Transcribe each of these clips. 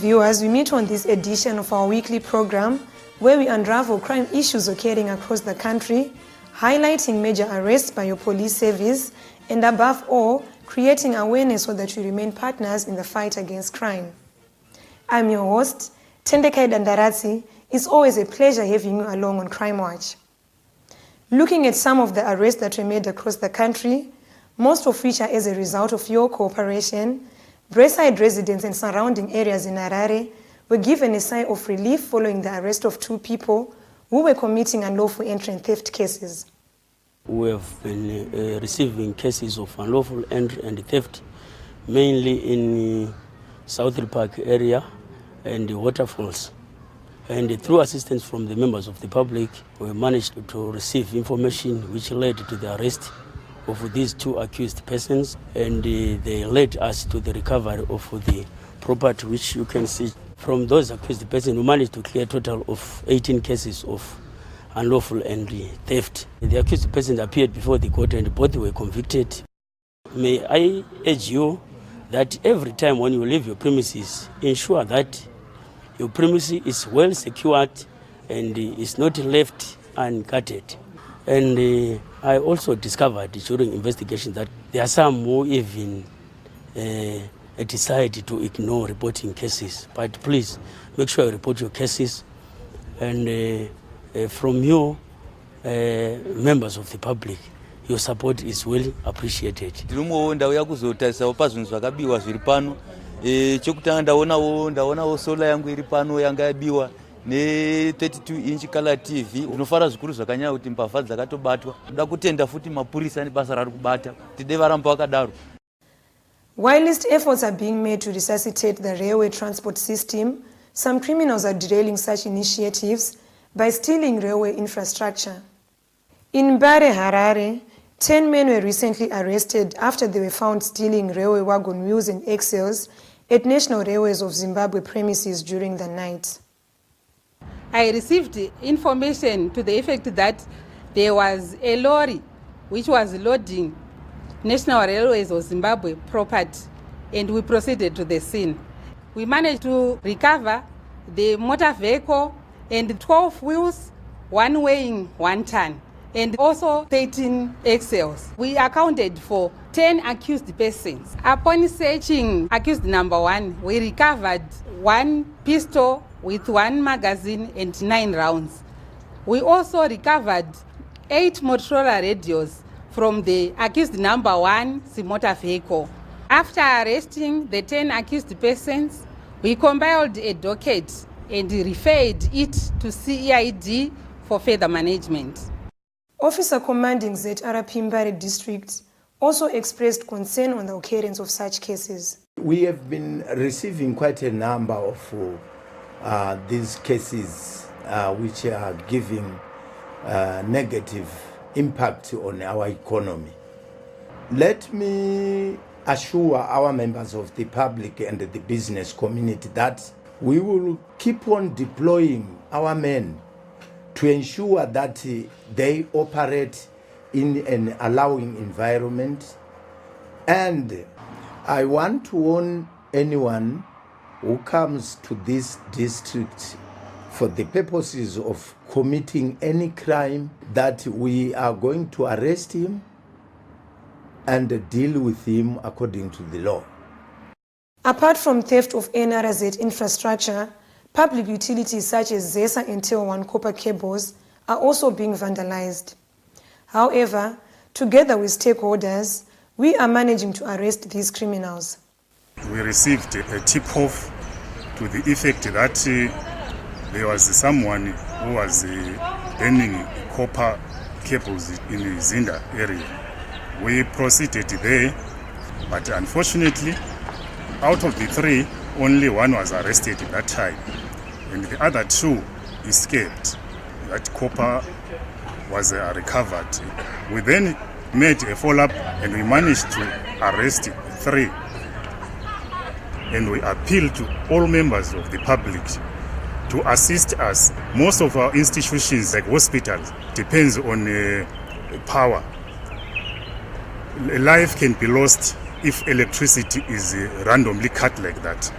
viewers, we meet on this edition of our weekly program where we unravel crime issues occurring across the country, highlighting major arrests by your police service, and above all, creating awareness so that we remain partners in the fight against crime. I'm your host, Tendekai Dandaratsi. It's always a pleasure having you along on Crime Watch. Looking at some of the arrests that were made across the country, most of which are as a result of your cooperation, Braeside residents and surrounding areas in Harare were given a sigh of relief following the arrest of 2 people who were committing unlawful entry and theft cases. We have been receiving cases of unlawful entry and theft, mainly in South Park area and the waterfalls. And through assistance from the members of the public, we managed to receive information which led to the arrest of these 2 accused persons, and they led us to the recovery of the property, which you can see. From those accused persons, we managed to clear a total of 18 cases of unlawful entry theft. The accused persons appeared before the court and both were convicted. May I urge you that every time when you leave your premises, ensure that your premises is well secured and is not left unguarded. And I also discovered during investigation that there are some who even decide to ignore reporting cases. But please make sure you report your cases. And from you, members of the public, your support is well appreciated. Ndaonawo sola yangu iri pano yanga yabiwa ne 32-inch color TV. Unofara zvikuru zvakanyanya kuti mbavha dzakatobatwa. Toda kutenda futi mapurisa nebasa rari kubata. Tide varamba vakadaro. Whilst efforts are being made to resuscitate the railway transport system, some criminals are derailing such initiatives by stealing railway infrastructure. In Mbare, Harare, 10 men were recently arrested after they were found stealing railway wagon wheels and axles at National Railways of Zimbabwe premises during the night. I received information to the effect that there was a lorry which was loading National Railways of Zimbabwe property, and we proceeded to the scene. We managed to recover the motor vehicle and 12 wheels, one weighing 1 ton, and also 13 axles. We accounted for 10 accused persons. Upon searching accused number 1, we recovered 1 pistol with 1 magazine and 9 rounds. We also recovered 8 Motorola radios from the accused number 1 motor vehicle. After arresting the 10 accused persons, we compiled a docket and referred it to CEID for further management. Officer commanding ZR Pimbari district also expressed concern on the occurrence of such cases. We have been receiving quite a number of these cases which are giving negative impact on our economy. Let me assure our members of the public and the business community that we will keep on deploying our men to ensure that they operate in an allowing environment. And I want to warn anyone who comes to this district for the purposes of committing any crime that we are going to arrest him and deal with him according to the law. Apart from theft of NRZ infrastructure, public utilities such as ZESA and Tel1 copper cables are also being vandalized. However, together with stakeholders, we are managing to arrest these criminals. We received a tip-off to the effect that there was someone who was burning copper cables in the Zinda area. We proceeded there, but unfortunately, out of the 3, only 1 was arrested at that time, and the other 2 escaped. That copper was recovered. We then made a follow-up and we managed to arrest 3. And we appeal to all members of the public to assist us. Most of our institutions, like hospitals, depends on power. Life can be lost if electricity is randomly cut like that.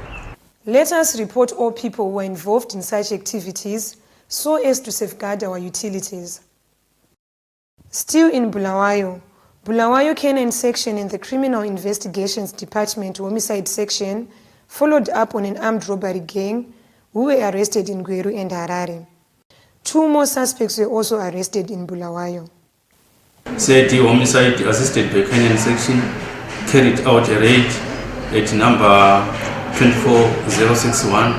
Let us report all people who are involved in such activities so as to safeguard our utilities. Still in Bulawayo, Bulawayo Canine Section and the Criminal Investigations Department Homicide Section followed up on an armed robbery gang who were arrested in Gweru and Harare. 2 more suspects were also arrested in Bulawayo. Said the homicide assisted by Canine Section carried out a raid at number 24061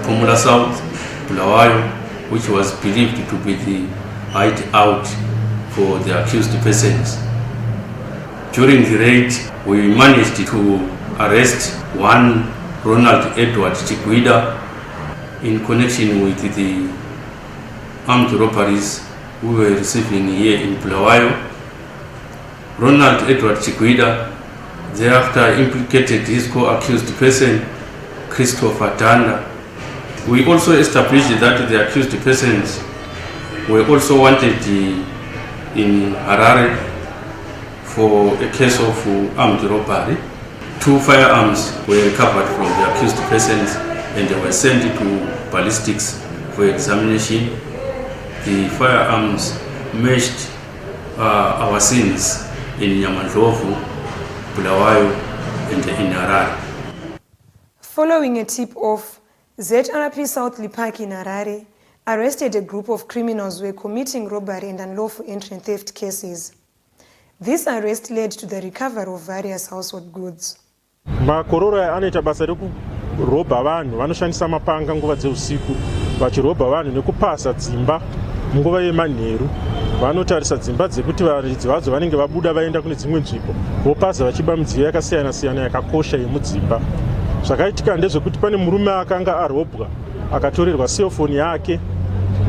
Pumula South, Bulawayo, which was believed to be the hideout for the accused persons. During the raid, we managed to arrest one Ronald Edward Chikwida in connection with the armed robberies we were receiving here in Bulawayo. Ronald Edward Chikwida thereafter implicated his co-accused person, Christopher Tanda. We also established that the accused persons were also wanted in Harare for a case of armed robbery. 2 firearms were recovered from the accused persons and they were sent to ballistics for examination. The firearms matched our scenes in Nyamandlovu, Bulawayo, and in Harare. Following a tip-off, ZRP South Lipak in Harare arrested a group of criminals who were committing robbery and unlawful entry and theft cases. This arrest led to the recovery of various household goods. Makorora anoita basa rekurobha vanhu vanoshandisa mapanga nguva dzeusiku vachirobha vanhu nekupasa dzimba munguva yemanheru. Vanotarisa dzimba dzekuti varidzi vadzo vanenge vabuda vaenda kune dzimwe nzvimbo vopasa vachiba midziyo yakasiyana siyana yakakosha yemudzimba. Zvakaitika ndezvekuti pane murume akanga arobwa akatorerwa cellphone yake.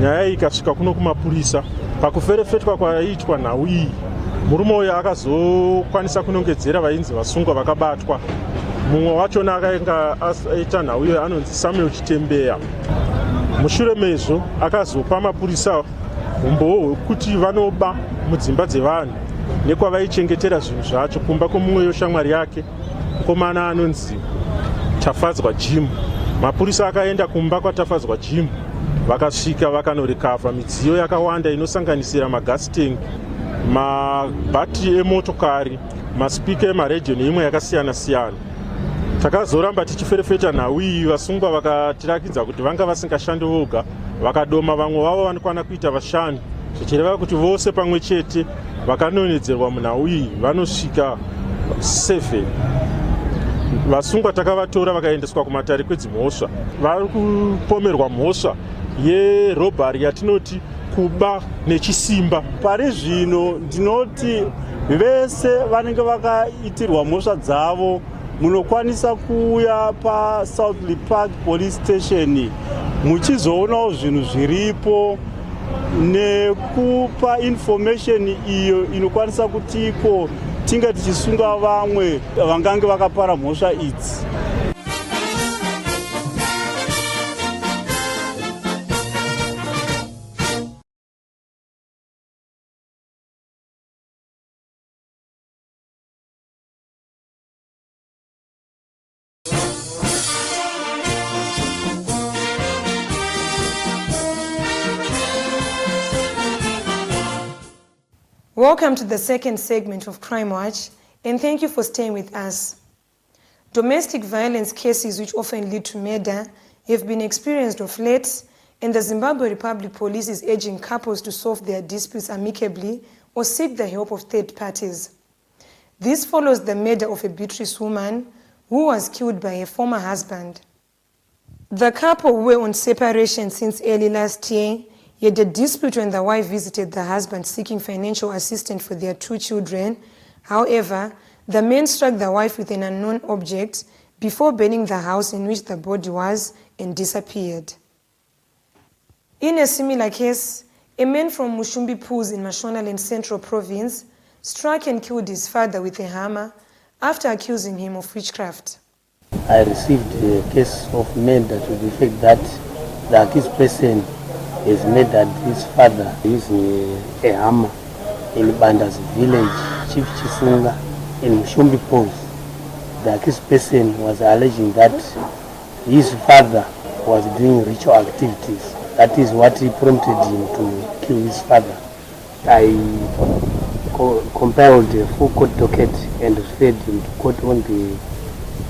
Nyaya ikasvika kuno kumapurisa. Pakuferefetwa kwaitwa nhau iyi, murume uyu akazokwanisa kunongedzera vainzi vasungwa vakabatwa. Mumwe wachona akanga aita nhau iyo anonzi Samuel Chitembeya. Mushure mezvo akazopa mapurisa umbowo hwekuti vanoba mudzimba dzevanhu nekwavaichengetera zvinhu zvacho kumba kwomumwe yoshamwari yake mukomana anonzi Tafadzwa Jim. Mapurisa akaenda kumba kwaTafadzwa Jim vakasvika vakanorekavha midziyo yakawanda inosanganisira magasi tank, mabhatiri emotokari, maspika emaredhiyo neimwe yakasiyana siyana. Takazoramba tichiferefeta nhau iyi, vasungwa vakatirakidza kuti vanga vasingashandi voga, vakadoma vamwe vavo vanokwana kuita vashanu, zvichireva kuti vose pamwe chete vakanonedzerwa munhau iyi vanosvika 7. Vasungwa takavatora vakaendeswa kumatare kwedzimhosva. Vari kupomerwa mhosva yerobhari yatinoti kuba nechisimba. Pari zvino ndinoti vese vanenge vakaitirwa mhosva dzavo munokwanisa kuuya paSouth Lipak Police Station muchizoonawo zvinhu zviripo nekupa information iyo inokwanisa kutiko tinge tichisunga vamwe vangange vakapara mhosva idzi. Welcome to the second segment of Crime Watch, and thank you for staying with us. Domestic violence cases which often lead to murder have been experienced of late, and the Zimbabwe Republic Police is urging couples to solve their disputes amicably or seek the help of third parties. This follows the murder of a Beatrice woman who was killed by her former husband. The couple who were on separation since early last year had a dispute when the wife visited the husband seeking financial assistance for their 2 children. However, the man struck the wife with an unknown object before burning the house in which the body was and disappeared. In a similar case, a man from Mushumbi Pools in Mashonaland Central Province struck and killed his father with a hammer after accusing him of witchcraft. I received a case of murder to the effect that the accused person has murdered his father using a hammer in Banda's village, Chief Chisunga, in Mushumbi Pools. The accused person was alleging that his father was doing ritual activities. That is what prompted him to kill his father. I compiled a full court docket and referred him to court on the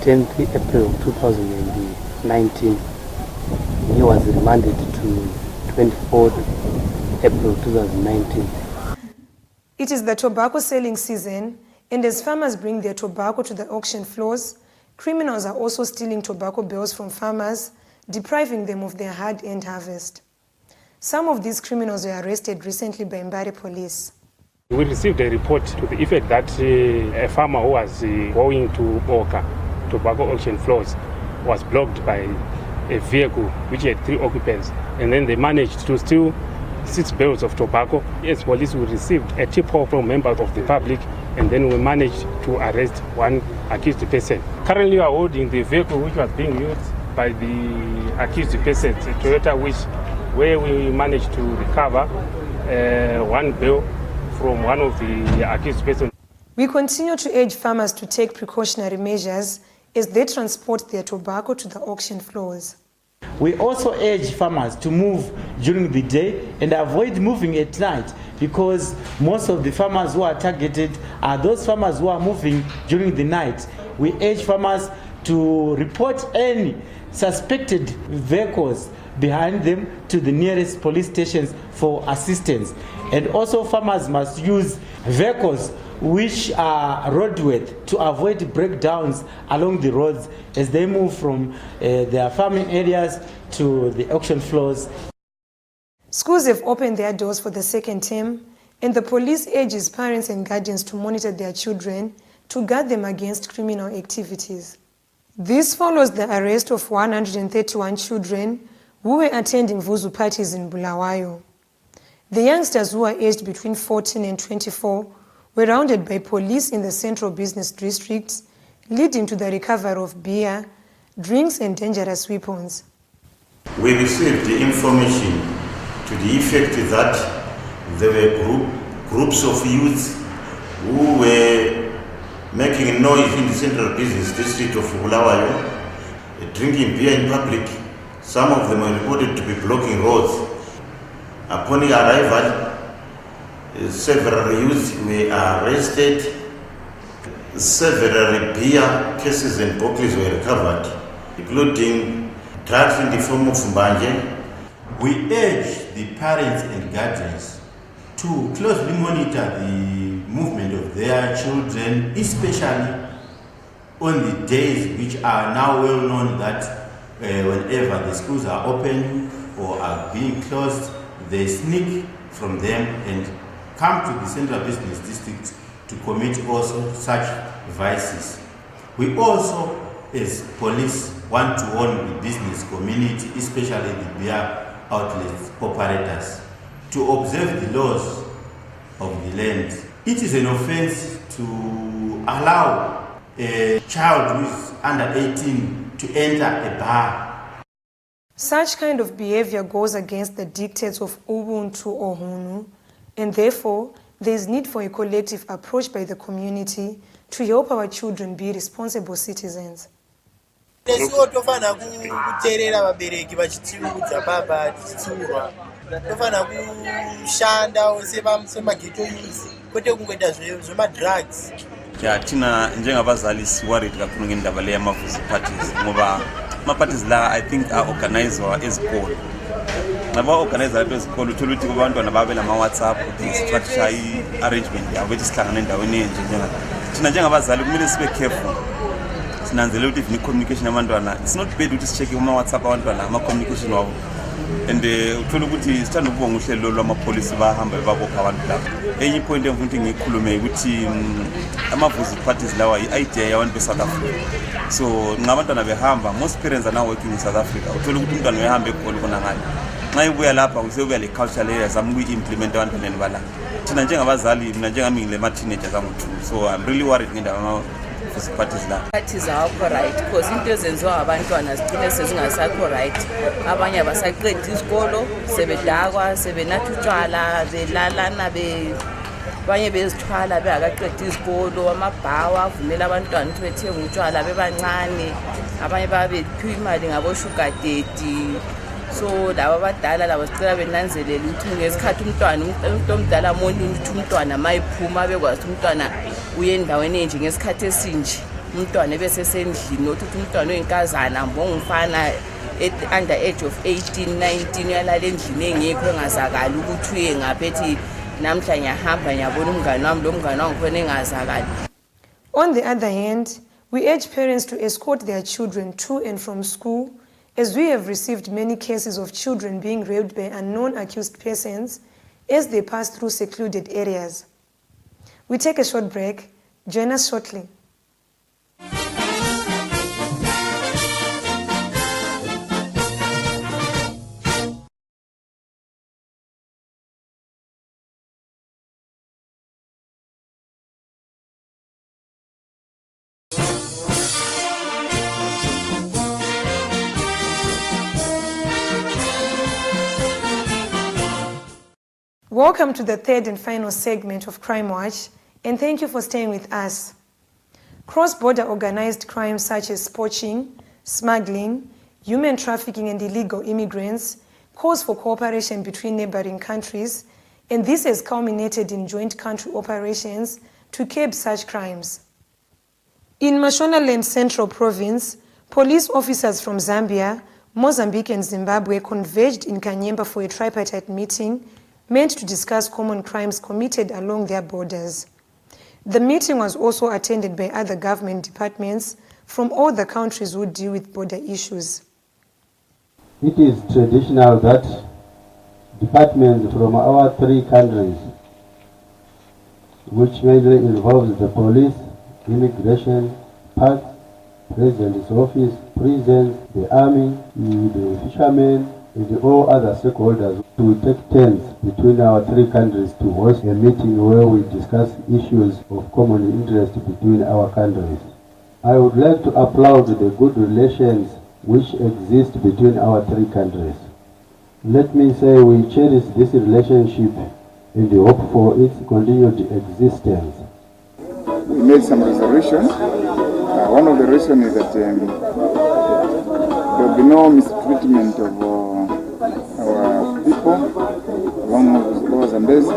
10th April 2019. He was remanded to 24th April 2019. It is the tobacco selling season, and as farmers bring their tobacco to the auction floors, criminals are also stealing tobacco bills from farmers, depriving them of their hard-earned harvest. Some of these criminals were arrested recently by Mbare police. We received a report to the effect that a farmer who was going to Boka tobacco auction floors was blocked by a vehicle which had 3 occupants, and then they managed to steal 6 bales of tobacco. Yes, police, we received a tip-off from members of the public, and then we managed to arrest one accused person. Currently, we are holding the vehicle which was being used by the accused person, a Toyota Wish, where we managed to recover 1 bale from one of the accused persons. We continue to urge farmers to take precautionary measures as they transport their tobacco to the auction floors. We also urge farmers to move during the day and avoid moving at night, because most of the farmers who are targeted are those farmers who are moving during the night. We urge farmers to report any suspected vehicles behind them to the nearest police stations for assistance. And also farmers must use vehicles which are roadworthy to avoid breakdowns along the roads as they move from their farming areas to the auction floors. Schools have opened their doors for the 2nd term, and the police urges parents and guardians to monitor their children to guard them against criminal activities. This follows the arrest of 131 children who were attending Vuzu parties in Bulawayo. The youngsters, who are aged between 14 and 24, were rounded by police in the Central Business District, leading to the recovery of beer, drinks and dangerous weapons. We received the information to the effect that there were groups of youths who were making noise in the Central Business District of Bulawayo, drinking beer in public. Some of them were reported to be blocking roads. Upon arrival, several youths were arrested. Several beer cases and bottles were recovered, including drugs in the form of mbanje. We urge the parents and guardians to closely monitor the movement of their children, especially on the days which are now well known that whenever the schools are open or are being closed, they sneak from them and come to the Central Business District to commit also such vices. We also, as police, want to warn the business community, especially the beer outlets operators, to observe the laws of the land. It is an offense to allow a child who is under 18 to enter a bar. Such kind of behavior goes against the dictates of Ubuntu or Hunu, and therefore there is need for a collective approach by the community to help our children be responsible citizens. Tofana kuterera vabereki vachitiudza baba tichitsiurwa tofana kushanda semageto youth kwete kungoita zvemadrugs. Tina njengabazali siworried kakhulu ngendaba le yamavuzi parties ngoba ama-parties la I think are organizwa ezikolo. Naba organizer lato ezikolo uthola ukuthi abantwana babe lama-WhatsApp structure i-arrangement yabo bethi sihlangane endaweni enje njengala. Thina njengabazali kumele sibe careful. Sinanzele ukuthi if communication yabantwana, it's not bad ukuthi sicheke kuma-WhatsApp abantwana ama-communication wabo. And uthola ukuthi sithanda ukubonga uhlelo lwamapolisi bahamba bebabopha abantu labo. Enye point engifuna ukuthi ngikhulume ukuthi amavuzi parties lawa i-idea yabantu be-South Africa. So ngabantwana behamba, most parents are now working in South Africa. Uthola ukuthi umntwana uyahamba egoli khona ngale. Nxa ibuya lapha usebuya le culture leyo zama ukuyi-implement abantwaneni bala. Thina njengabazali, mina njengami ngile ma-teenagers angu-2. So I'm really worried ngendaba parties awakho right because into ezenziwa abantwana zigcine sezingasakho right. Abanye abasaqedi isikolo sebedakwa sebenatha utshwala belalana abanye bezithwala bengakaqedi isikolo amabhawa avumela abantwana ukuthi bethenga utshwala bebancane abanye babephiwa imali ngabo-sugar daddy. So laba abadala labo sicela benanzelele ukuthi ngesikhathi umntwana umuntu omdala mona ukuthi umntwana mayiphuma bekwazi umntwana uye endaweni enje ngesikhathi esinje umntwana bese sendlini ukuthi umntwana oyinkazana mbongumfana under age of 18 19 uyalala endlini engekho engazakali ukuthi uye ngaphethi namhla ngiyahamba ngiyabona umngane wami lo mngane wangu khona engazakali. On the other hand, we urge parents to escort their children to and from school, as we have received many cases of children being raped by unknown accused persons as they pass through secluded areas. We take a short break. Join us shortly. Welcome to the third and final segment of Crime Watch, and thank you for staying with us. Cross-border organized crimes such as poaching, smuggling, human trafficking and illegal immigrants calls for cooperation between neighboring countries, and this has culminated in joint country operations to curb such crimes. In Mashonaland Central Province, police officers from Zambia, Mozambique and Zimbabwe converged in Kanyemba for a tripartite meeting meant to discuss common crimes committed along their borders. The meeting was also attended by other government departments from all the countries who deal with border issues. It is traditional that departments from our three countries, which mainly involves the police, immigration, parks, President's office, prisons, the army, the fishermen, and all other stakeholders, to take turns between our three countries to host a meeting where we discuss issues of common interest between our countries. I would like to applaud the good relations which exist between our three countries. Let me say we cherish this relationship and hope for its continued existence. We made some resolutions. One of the reasons is that there will be no mistreatment of our people along with Zambezi.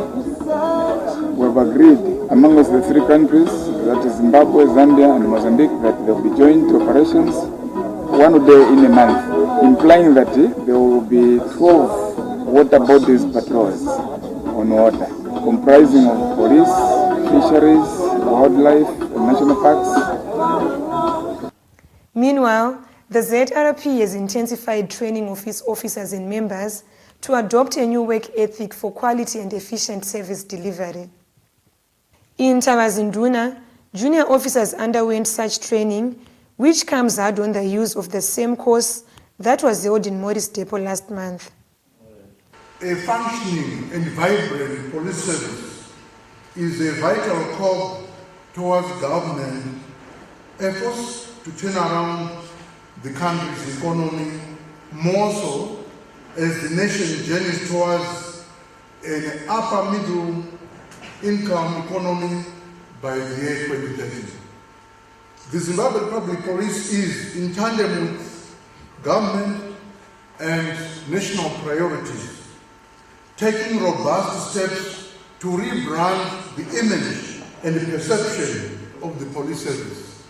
We have agreed among us the three countries, that is Zimbabwe, Zambia and Mozambique, that there will be joint operations 1 day in a month, implying that there will be 12 water bodies patrols on water, comprising of police, fisheries, wildlife, and national parks. Meanwhile, the ZRP has intensified training of its officers and members to adopt a new work ethic for quality and efficient service delivery. In Tabazinduna, junior officers underwent such training, which comes out on the use of the same course that was held in Morris Depot last month. A functioning and vibrant police service is a vital cog towards government efforts to turn around the country's economy, more so as the nation journeys towards an upper middle income economy by the year 2030. The Zimbabwe Public Police is in tandem with government and national priorities, taking robust steps to rebrand the image and the perception of the police service.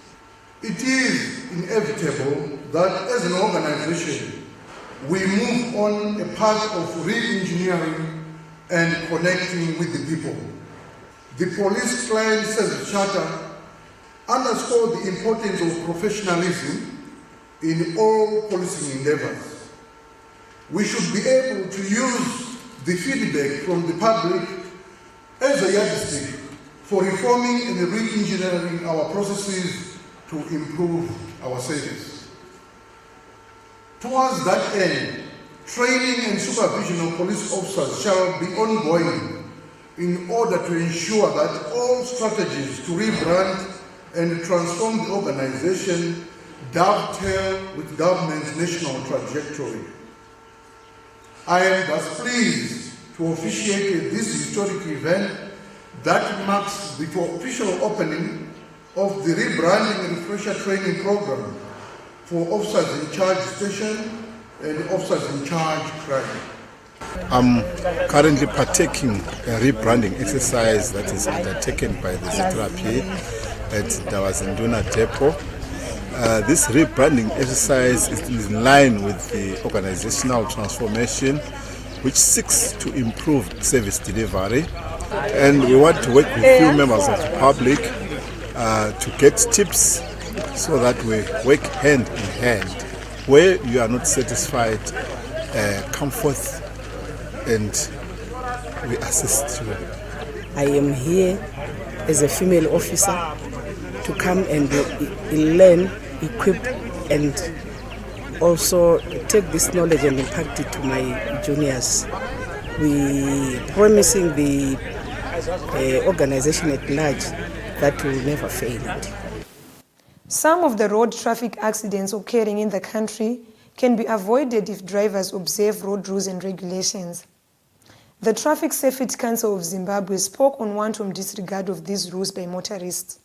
It is inevitable that as an organization, we move on a path of re-engineering and connecting with the people. The Police Client Service Charter underscores the importance of professionalism in all policing endeavors. We should be able to use the feedback from the public as a yardstick for reforming and re-engineering our processes to improve our service. Towards that end, training and supervision of police officers shall be ongoing in order to ensure that all strategies to rebrand and transform the organization dovetail with government's national trajectory. I am thus pleased to officiate this historic event that marks the official opening of the rebranding and refresher training program for officers in charge station and officers in charge crime. I'm currently partaking a rebranding exercise that is undertaken by the ZRP at Dawazinduna Depot. This rebranding exercise is in line with the organizational transformation which seeks to improve service delivery, and we want to work with few members of the public to get tips so that we work hand in hand. Where you are not satisfied, come forth and we assist you. I am here as a female officer to come and learn, equip, and also take this knowledge and impact it to my juniors. We promising the organization at large that will never fail it. Some of the road traffic accidents occurring in the country can be avoided if drivers observe road rules and regulations. The Traffic Safety Council of Zimbabwe spoke on wanton disregard of these rules by motorists.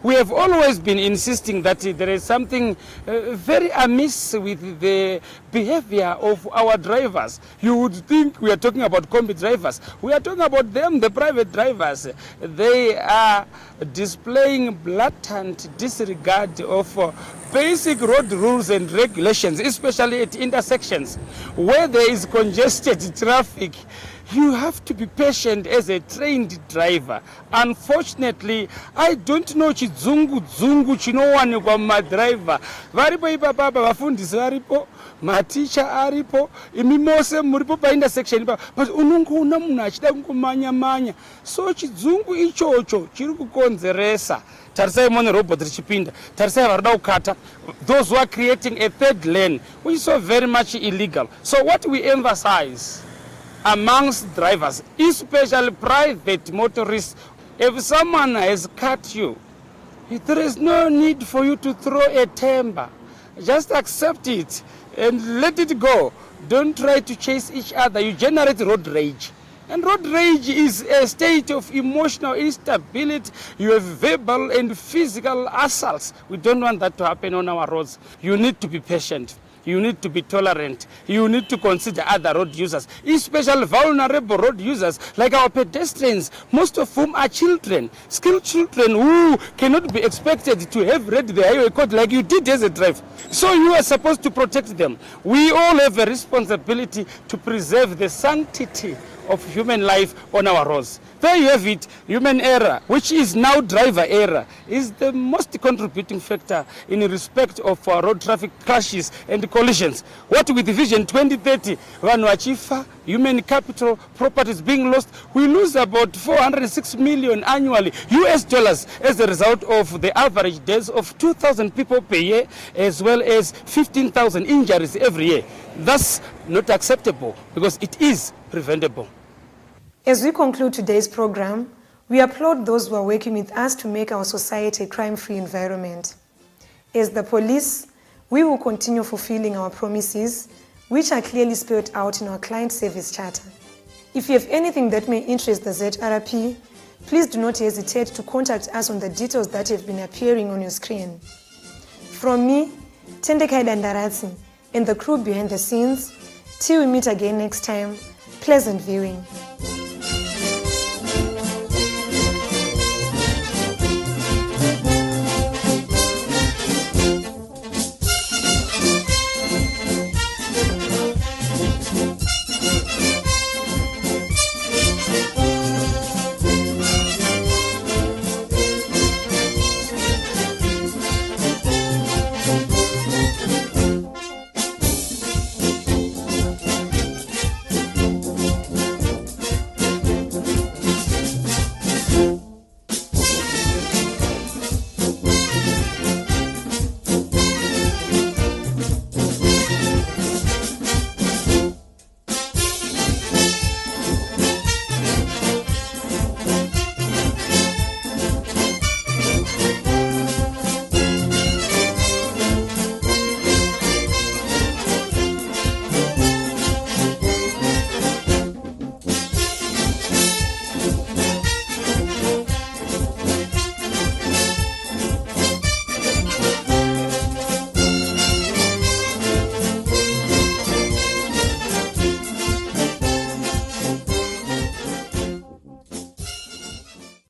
We have always been insisting that there is something very amiss with the behavior of our drivers. You would think we are talking about combi drivers. We are talking about them, the private drivers. They are displaying blatant disregard of basic road rules and regulations, especially at intersections where there is congested traffic. You have to be patient as a trained driver. Unfortunately, I don't know chizungu chinowanikwa madriver. Varipo ipapa vafundisi varipo, maticha aripo, imi mose muripo pa intersection ipa, but unongoona munhu achida kungomanya-manya. So chizungu ichocho chiri kukonzeresa. Tarisai mone robot richipinda. Tarisai varida kukata. Those who are creating a third lane, which is so very much illegal. So what we emphasize amongst drivers, especially private motorists, if someone has cut you, there is no need for you to throw a temper. Just accept it and let it go. Don't try to chase each other. You generate road rage. And road rage is a state of emotional instability. You have verbal and physical assaults. We don't want that to happen on our roads. You need to be patient. You need to be tolerant. You need to consider other road users, especially vulnerable road users like our pedestrians, most of whom are children, skilled children who cannot be expected to have read the highway code like you did as a driver. So you are supposed to protect them. We all have a responsibility to preserve the sanctity of human life on our roads. There you have it. Human error, which is now driver error, is the most contributing factor in respect of road traffic crashes and collisions. What with Vision 2030, vanhu vachifa, human capital, properties being lost, we lose about 406 million annually US dollars as a result of the average deaths of 2,000 people per year, as well as 15,000 injuries every year. That's not acceptable because it is preventable. As we conclude today's program, we applaud those who are working with us to make our society a crime-free environment. As the police, we will continue fulfilling our promises, which are clearly spelled out in our client service charter. If you have anything that may interest the ZRP, please do not hesitate to contact us on the details that have been appearing on your screen. From me, Tendekai Dandaratsi, and the crew behind the scenes, till we meet again next time, pleasant viewing.